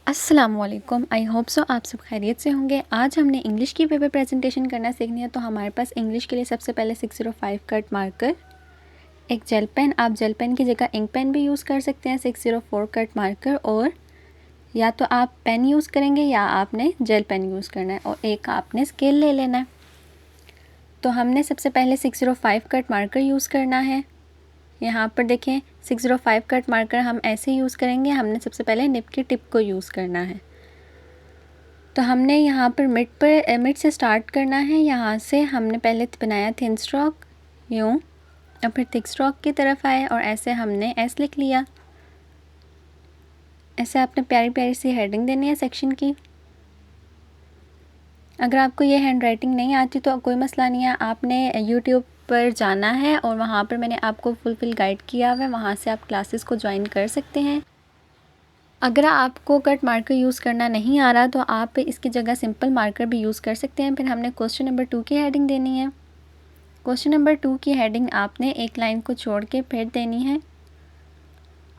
अस्सलामुअलैकुम। I hope so आप सब खैरियत से होंगे। आज हमने इंग्लिश की पेपर प्रेजेंटेशन करना सीखनी है। तो हमारे पास इंग्लिश के लिए सबसे पहले 605 कट मार्कर, एक जेल पेन, आप जेल पेन की जगह इंक पेन भी यूज़ कर सकते हैं, 604 कट मार्कर, और या तो आप पेन यूज़ करेंगे या आपने जेल पेन यूज़ करना है, और एक आपने स्केल ले लेना है। तो हमने सबसे पहले 605 कट मार्कर यूज़ करना है। यहाँ पर देखें 605 कट मार्कर हम ऐसे यूज़ करेंगे। हमने सबसे पहले निब की टिप को यूज़ करना है। तो हमने यहाँ पर मिड से स्टार्ट करना है। यहाँ से हमने पहले बनाया थिन स्ट्रोक यूँ, और फिर थिक स्ट्रोक की तरफ आए और ऐसे हमने एस लिख लिया। ऐसे आपने प्यारी प्यारी सी हेडिंग देनी है सेक्शन की। अगर आपको ये हैंड राइटिंग नहीं आती तो कोई मसला नहीं है, आपने यूट्यूब पर जाना है और वहाँ पर मैंने आपको फुल गाइड किया हुआ है, वहाँ से आप क्लासेस को ज्वाइन कर सकते हैं। अगर आपको कट मार्कर यूज़ करना नहीं आ रहा तो आप इसकी जगह सिंपल मार्कर भी यूज़ कर सकते हैं। फिर हमने क्वेश्चन नंबर 2 की हेडिंग देनी है। क्वेश्चन नंबर 2 की हेडिंग आपने एक लाइन को छोड़ के फिर देनी है।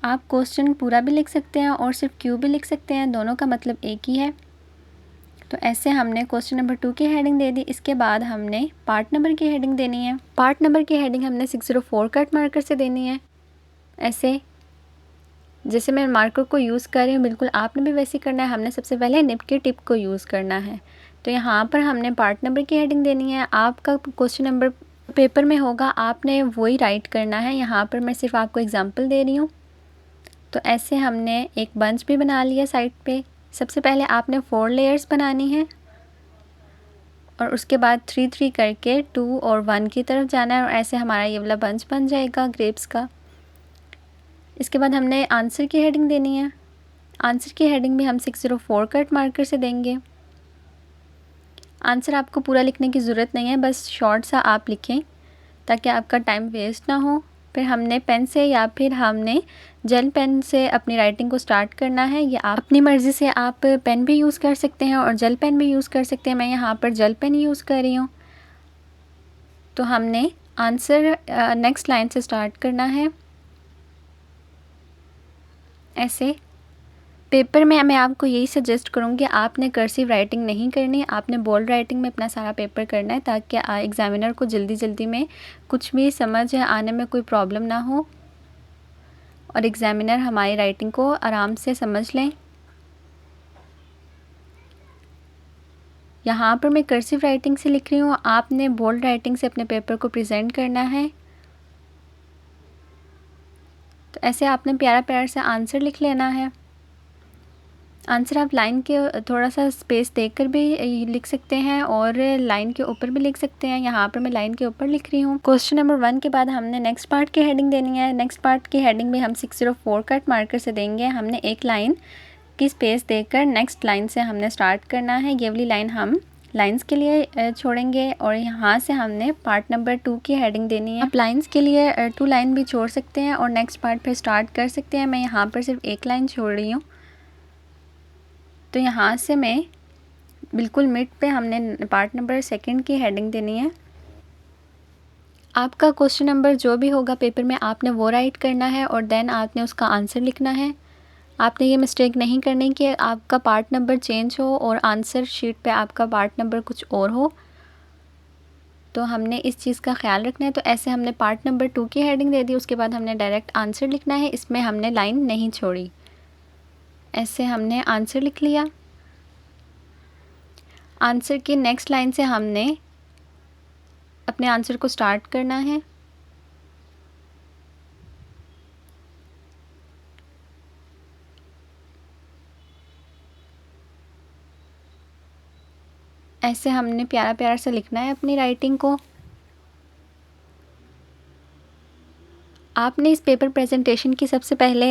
आप क्वेश्चन पूरा भी लिख सकते हैं और सिर्फ क्यू भी लिख सकते हैं, दोनों का मतलब एक ही है। तो ऐसे हमने क्वेश्चन नंबर 2 की हेडिंग दे दी। इसके बाद हमने पार्ट नंबर की हेडिंग देनी है। पार्ट नंबर की हेडिंग हमने 604 कट मार्कर से देनी है। ऐसे जैसे मैं मार्कर को यूज़ कर रही हूँ बिल्कुल आपने भी वैसे करना है। हमने सबसे पहले निब की टिप को यूज़ करना है। तो यहाँ पर हमने पार्ट नंबर की हेडिंग देनी है। आपका क्वेश्चन नंबर पेपर में होगा, आपने वही राइट करना है। यहाँ पर मैं सिर्फ आपको एग्जांपल दे रही हूँ। तो ऐसे हमने एक बंच भी बना लिया साइड पे। सबसे पहले आपने 4 लेयर्स बनानी है और उसके बाद 3 करके 2 और 1 की तरफ जाना है, और ऐसे हमारा ये वाला बंच बन जाएगा ग्रेप्स का। इसके बाद हमने आंसर की हेडिंग देनी है। आंसर की हेडिंग भी हम 604 कट मार्कर से देंगे। आंसर आपको पूरा लिखने की ज़रूरत नहीं है, बस शॉर्ट सा आप लिखें ताकि आपका टाइम वेस्ट ना हो। फिर हमने पेन से या फिर हमने जेल पेन से अपनी राइटिंग को स्टार्ट करना है। या आप अपनी मर्ज़ी से आप पेन भी यूज़ कर सकते हैं और जेल पेन भी यूज़ कर सकते हैं। मैं यहाँ पर जेल पेन यूज़ कर रही हूँ। तो हमने आंसर नेक्स्ट लाइन से स्टार्ट करना है। ऐसे पेपर में मैं आपको यही सजेस्ट करूँगी, आपने कर्सिव राइटिंग नहीं करनी, आपने बोल्ड राइटिंग में अपना सारा पेपर करना है ताकि एग्ज़ामिनर को जल्दी में कुछ भी समझ आने में कोई प्रॉब्लम ना हो और एग्ज़ामिनर हमारी राइटिंग को आराम से समझ लें। यहाँ पर मैं कर्सिव राइटिंग से लिख रही हूँ, आपने बोल्ड राइटिंग से अपने पेपर को प्रेजेंट करना है। तो ऐसे आपने प्यारा प्यारा सा आंसर लिख लेना है। आंसर आप लाइन के थोड़ा सा स्पेस देकर भी लिख सकते हैं और लाइन के ऊपर भी लिख सकते हैं। यहाँ पर मैं लाइन के ऊपर लिख रही हूँ। क्वेश्चन नंबर 1 के बाद हमने नेक्स्ट पार्ट की हेडिंग देनी है। नेक्स्ट पार्ट की हेडिंग भी हम 604 कट मार्कर से देंगे। हमने एक लाइन की स्पेस देकर नेक्स्ट लाइन से हमने स्टार्ट करना है। ये वाली लाइन हम लाइंस के लिए छोड़ेंगे और यहाँ से हमने पार्ट नंबर 2 की हेडिंग देनी है। आप लाइंस के लिए 2 लाइन भी छोड़ सकते हैं और नेक्स्ट पार्ट फिर स्टार्ट कर सकते हैं। मैं यहाँ पर सिर्फ एक लाइन छोड़ रही हूँ। तो यहाँ से मैं बिल्कुल मिड पे हमने पार्ट नंबर 2 की हेडिंग देनी है। आपका क्वेश्चन नंबर जो भी होगा पेपर में आपने वो राइट करना है और देन आपने उसका आंसर लिखना है। आपने ये मिस्टेक नहीं करनी कि आपका पार्ट नंबर चेंज हो और आंसर शीट पे आपका पार्ट नंबर कुछ और हो। तो हमने इस चीज़ का ख्याल रखना है। तो ऐसे हमने पार्ट नंबर 2 की हेडिंग दे दी, उसके बाद हमने डायरेक्ट आंसर लिखना है। इसमें हमने लाइन नहीं छोड़ी। ऐसे हमने आंसर लिख लिया। आंसर की नेक्स्ट लाइन से हमने अपने आंसर को स्टार्ट करना है। ऐसे हमने प्यारा प्यारा सा लिखना है अपनी राइटिंग को। आपने इस पेपर प्रेजेंटेशन की सबसे पहले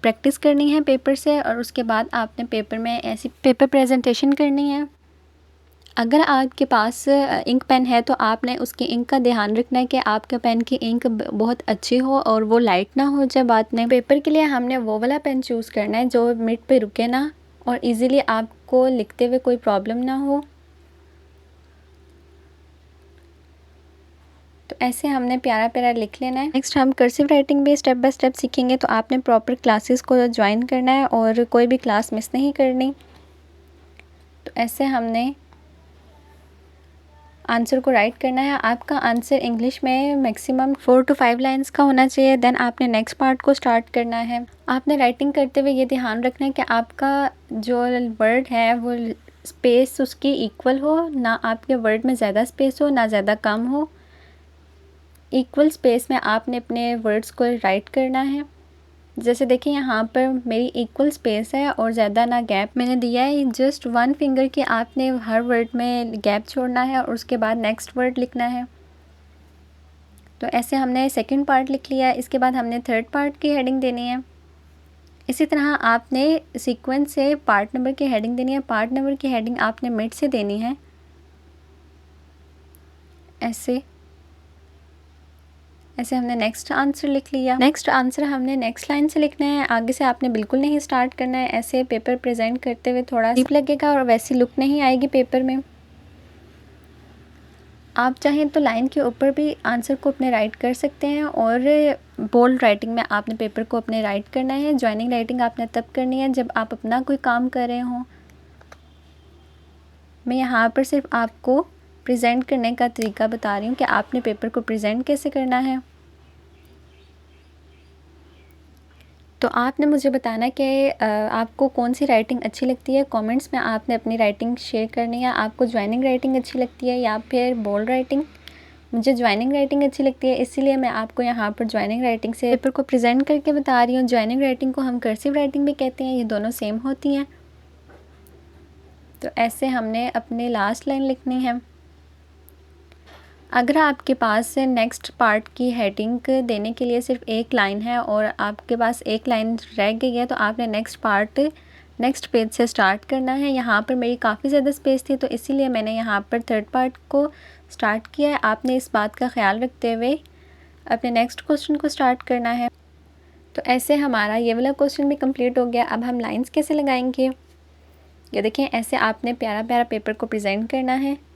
प्रैक्टिस करनी है पेपर से, और उसके बाद आपने पेपर में ऐसी पेपर प्रेजेंटेशन करनी है। अगर आपके पास इंक पेन है तो आपने उसकी इंक का ध्यान रखना है कि आपके पेन की इंक बहुत अच्छी हो और वो लाइट ना हो जाए बाद में। पेपर के लिए हमने वो वाला पेन चूज़ करना है जो मिड पे रुके ना और इजीली आपको लिखते हुए कोई प्रॉब्लम ना हो। तो ऐसे हमने प्यारा प्यारा लिख लेना है। नेक्स्ट हम कर्सिव राइटिंग भी स्टेप बाय स्टेप सीखेंगे, तो आपने प्रॉपर क्लासेस को ज्वाइन करना है और कोई भी क्लास मिस नहीं करनी। तो ऐसे हमने आंसर को राइट करना है। आपका आंसर इंग्लिश में मैक्सिमम 4 to 5 लाइंस का होना चाहिए। देन आपने नेक्स्ट पार्ट को स्टार्ट करना है। आपने राइटिंग करते हुए ये ध्यान रखना है कि आपका जो वर्ड है वो स्पेस उसकी इक्वल हो, ना आपके वर्ड में ज़्यादा स्पेस हो ना ज़्यादा कम हो। इक्वल स्पेस में आपने अपने वर्ड्स को राइट करना है। जैसे देखिए यहाँ पर मेरी इक्वल स्पेस है और ज़्यादा ना गैप मैंने दिया है। जस्ट 1 फिंगर के आपने हर वर्ड में गैप छोड़ना है और उसके बाद नेक्स्ट वर्ड लिखना है। तो ऐसे हमने सेकंड पार्ट लिख लिया। इसके बाद हमने थर्ड पार्ट की हेडिंग देनी है। इसी तरह आपने सीक्वेंस से पार्ट नंबर की हेडिंग देनी है। पार्ट नंबर की हेडिंग आपने मिड से देनी है। ऐसे हमने नेक्स्ट आंसर लिख लिया। नेक्स्ट आंसर हमने नेक्स्ट लाइन से लिखना है। आगे से आपने बिल्कुल नहीं स्टार्ट करना है। ऐसे पेपर प्रेजेंट करते हुए थोड़ा डीप लगेगा और वैसी लुक नहीं आएगी पेपर में। आप चाहें तो लाइन के ऊपर भी आंसर को अपने राइट कर सकते हैं और बोल्ड राइटिंग में आपने पेपर को अपने राइट करना है। जॉइनिंग राइटिंग आपने तब करनी है जब आप अपना कोई काम कर रहे हों। मैं यहाँ पर सिर्फ आपको प्रेजेंट करने का तरीका बता रही हूँ कि आपने पेपर को प्रेजेंट कैसे करना है। तो आपने मुझे बताना कि आपको कौन सी राइटिंग अच्छी लगती है। कमेंट्स में आपने अपनी राइटिंग शेयर करनी है। आपको जॉइनिंग राइटिंग अच्छी लगती है या फिर बोल्ड राइटिंग। मुझे जॉइनिंग राइटिंग अच्छी लगती है, इसीलिए मैं आपको यहाँ पर जॉइनिंग राइटिंग से पेपर को प्रेजेंट करके बता रही हूँ। जॉइनिंग राइटिंग को हम कर्सिव राइटिंग भी कहते हैं, ये दोनों सेम होती हैं। तो ऐसे हमने अपनी लास्ट लाइन लिखनी है। अगर आपके पास नेक्स्ट पार्ट की हेडिंग देने के लिए सिर्फ एक लाइन है और आपके पास एक लाइन रह गई है, तो आपने नेक्स्ट पेज से स्टार्ट करना है। यहाँ पर मेरी काफ़ी ज़्यादा स्पेस थी, तो इसीलिए मैंने यहाँ पर थर्ड पार्ट को स्टार्ट किया है। आपने इस बात का ख्याल रखते हुए अपने नेक्स्ट क्वेश्चन को स्टार्ट करना है। तो ऐसे हमारा ये वाला क्वेश्चन भी कंप्लीट हो गया। अब हम लाइंस कैसे लगाएंगे, ये देखें। ऐसे आपने प्यारा प्यारा पेपर को प्रेजेंट करना है।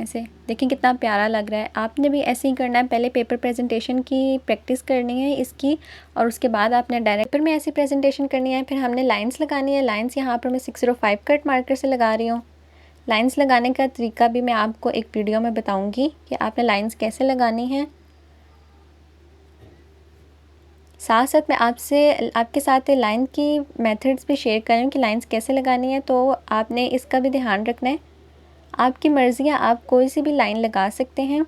ऐसे देखें कितना प्यारा लग रहा है। आपने भी ऐसे ही करना है। पहले पेपर प्रेजेंटेशन की प्रैक्टिस करनी है इसकी, और उसके बाद आपने डायरेक्ट पेपर में ऐसी प्रेजेंटेशन करनी है। फिर हमने लाइंस लगानी है। लाइंस यहाँ पर मैं 605 कट मार्कर से लगा रही हूँ। लाइंस लगाने का तरीका भी मैं आपको एक वीडियो में बताऊँगी कि आपने लाइंस कैसे लगानी है। साथ साथ मैं आपके साथ लाइन की मेथड्स भी शेयर कर रही हूँ कि लाइंस कैसे लगानी है। तो आपने इसका भी ध्यान रखना है। आपकी मर्ज़ी है, आप कोई सी भी लाइन लगा सकते हैं।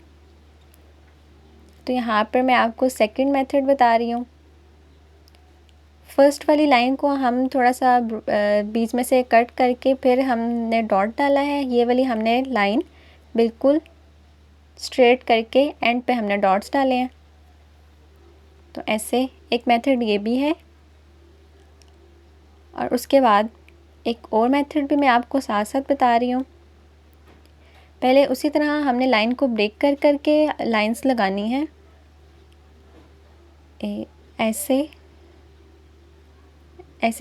तो यहाँ पर मैं आपको सेकंड मेथड बता रही हूँ। फर्स्ट वाली लाइन को हम थोड़ा सा बीच में से कट करके फिर हमने डॉट डाला है। ये वाली हमने लाइन बिल्कुल स्ट्रेट करके एंड पे हमने डॉट्स डाले हैं। तो ऐसे एक मेथड ये भी है। और उसके बाद एक और मेथड भी मैं आपको साथ साथ बता रही हूँ। पहले उसी तरह हमने लाइन को ब्रेक कर करके लाइंस लगानी है। ऐसे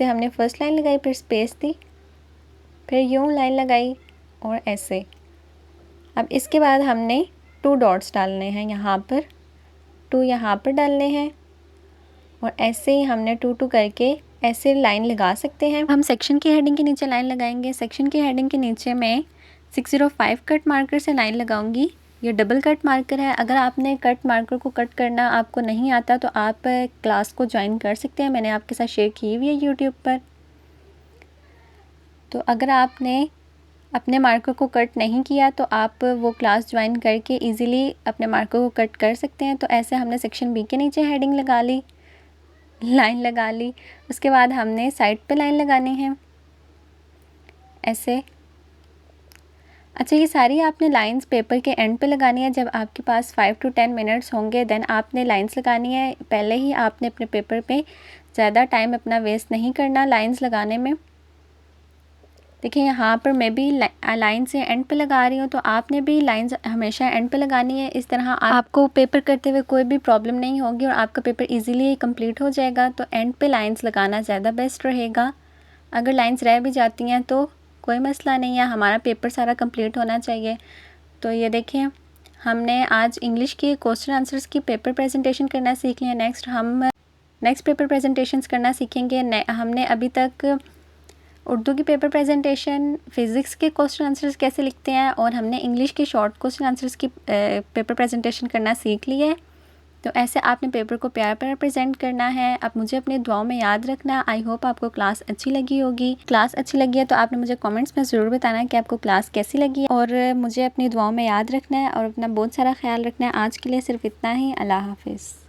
हमने फर्स्ट लाइन लगाई, फिर स्पेस दी, फिर यूं लाइन लगाई और ऐसे। अब इसके बाद हमने 2 डॉट्स डालने हैं। यहाँ पर 2 यहाँ पर डालने हैं और ऐसे ही हमने 2 करके ऐसे लाइन लगा सकते हैं। हम सेक्शन की हेडिंग के नीचे लाइन लगाएंगे। सेक्शन की हेडिंग के नीचे मैं 605 कट मार्कर से लाइन लगाऊंगी। ये डबल कट मार्कर है। अगर आपने कट मार्कर को कट करना आपको नहीं आता तो आप क्लास को ज्वाइन कर सकते हैं। मैंने आपके साथ शेयर की हुई है यूट्यूब पर। तो अगर आपने अपने मार्कर को कट नहीं किया तो आप वो क्लास ज्वाइन करके इजीली अपने मार्कर को कट कर सकते हैं। तो ऐसे हमने सेक्शन बी के नीचे हेडिंग लगा ली, लाइन लगा ली। उसके बाद हमने साइड पे लाइन लगानी है ऐसे। अच्छा, ये सारी आपने लाइंस पेपर के एंड पे लगानी है। जब आपके पास 5 to 10 मिनट्स होंगे देन आपने लाइंस लगानी है। पहले ही आपने अपने पेपर पे ज़्यादा टाइम अपना वेस्ट नहीं करना लाइंस लगाने में। देखिए यहाँ पर मैं भी लाइन से एंड पे लगा रही हूँ, तो आपने भी लाइंस हमेशा एंड पे लगानी है। इस तरह आपको पेपर करते हुए कोई भी प्रॉब्लम नहीं होगी और आपका पेपर इजीली कंप्लीट हो जाएगा। तो एंड पे लाइंस लगाना ज़्यादा बेस्ट रहेगा। अगर लाइंस रह भी जाती हैं तो कोई मसला नहीं है, हमारा पेपर सारा कंप्लीट होना चाहिए। तो ये देखें, हमने आज इंग्लिश के क्वेश्चन आंसर्स की पेपर प्रेजेंटेशन करना सीख लिया। नेक्स्ट हम नेक्स्ट पेपर प्रेजेंटेशंस करना सीखेंगे। हमने अभी तक उर्दू की पेपर प्रेजेंटेशन, फ़िज़िक्स के क्वेश्चन आंसर्स कैसे लिखते हैं, और हमने इंग्लिश के शॉर्ट क्वेश्चन आंसर्स की पेपर प्रेजेंटेशन करना सीख लिया है। तो ऐसे आपने पेपर को प्यारा प्यारा प्रेजेंट करना है। आप मुझे अपनी दुआओं में याद रखना। आई होप आपको क्लास अच्छी लगी होगी। क्लास अच्छी लगी है तो आपने मुझे कमेंट्स में ज़रूर बताना कि आपको क्लास कैसी लगी है, और मुझे अपनी दुआओं में याद रखना है और अपना बहुत सारा ख्याल रखना है। आज के लिए सिर्फ इतना ही। अल्लाह हाफिज़।